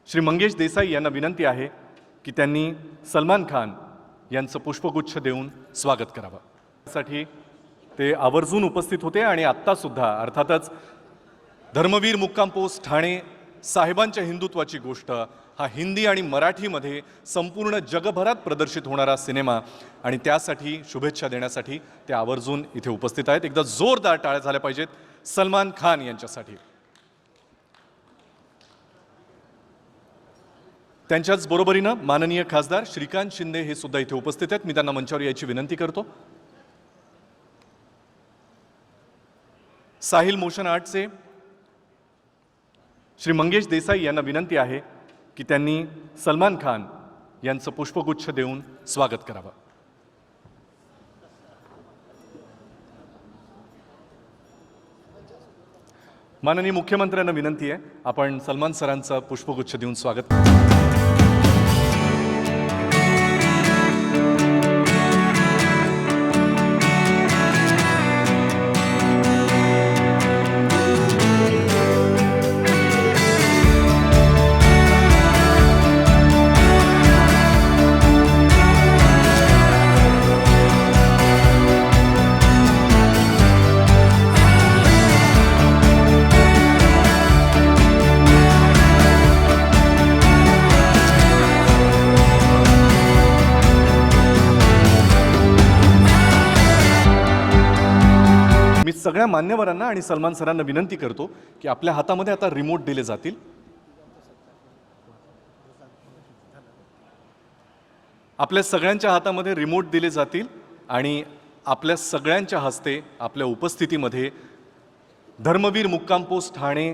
श्री मंगेश देसाई यांना विनंती आहे की त्यांनी सलमान खान यांचं पुष्पगुच्छ देऊन स्वागत करावं। त्यासाठी ते आवर्जून उपस्थित होते आणि आत्ता सुद्धा अर्थातच धर्मवीर मुक्काम पोस्ट ठाणे साहेबांच्या हिंदुत्वाची गोष्ट हा हिंदी आणि मराठीमध्ये संपूर्ण जगभरात प्रदर्शित होणारा सिनेमा आणि त्यासाठी शुभेच्छा देण्यासाठी ते आवर्जून इथे उपस्थित आहेत। एकदा जोरदार टाळ्या झाल्या पाहिजेत सलमान खान यांच्यासाठी। त्यांच्याच बरोबरीनं माननीय खासदार श्रीकांत शिंदे हे सुद्धा इथे उपस्थित आहेत। मी त्यांना मंचावर यायची विनंती करतो। साहिल मोशन आर्टचे श्री मंगेश देसाई यांना विनंती आहे की त्यांनी सलमान खान यांचं पुष्पगुच्छ देऊन स्वागत करावं। माननीय मुख्यमंत्र्यांना विनंती आहे आपण सलमान सरांचं पुष्पगुच्छ देऊन स्वागत मी सगळ्या मान्यवरांना आणि सलमान सरांना विनंती करतो की आपल्या हातामध्ये आता रिमोट दिले जातील। आपल्या सगळ्यांच्या हातामध्ये रिमोट दिले जातील आणि आपल्या सगळ्यांच्या हस्ते आपल्या उपस्थितीमध्ये धर्मवीर मुक्काम पोस्ट ठाणे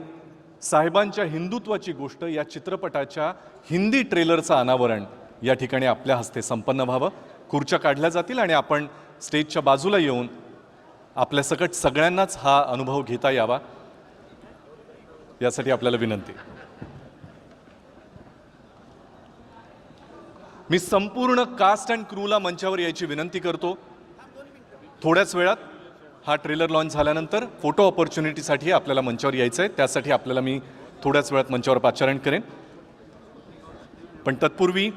साहेबांच्या हिंदुत्वाची गोष्ट या चित्रपटाच्या हिंदी ट्रेलरचं अनावरण या ठिकाणी आपल्या हस्ते संपन्न व्हावं। खुर्च्या काढल्या जातील आणि आपण स्टेजच्या बाजूला येऊन आपल्या सकट सगळ्यांनाच हा अनुभव घेता यावा यासाठी आपल्याला विनंती। मी संपूर्ण कास्ट अँड क्रूला मंचावर यायची विनंती करतो। थोड्याच वेळात हा ट्रेलर लॉन्च झाल्यानंतर फोटो ऑपॉर्च्युनिटीसाठी आपल्याला मंचावर यायचं आहे, त्यासाठी आपल्याला मी थोड्याच वेळात मंचावर पाचारण करेन। पण तत्पूर्वी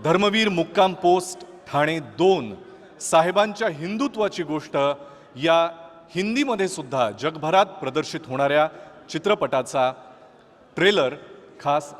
धर्मवीर मुक्काम पोस्ट ठाणे 2 साहेबांच्या हिंदुत्वाची गोष्ट या हिंदीमध्ये सुद्धा जगभरात प्रदर्शित होणाऱ्या चित्रपटाचा ट्रेलर खास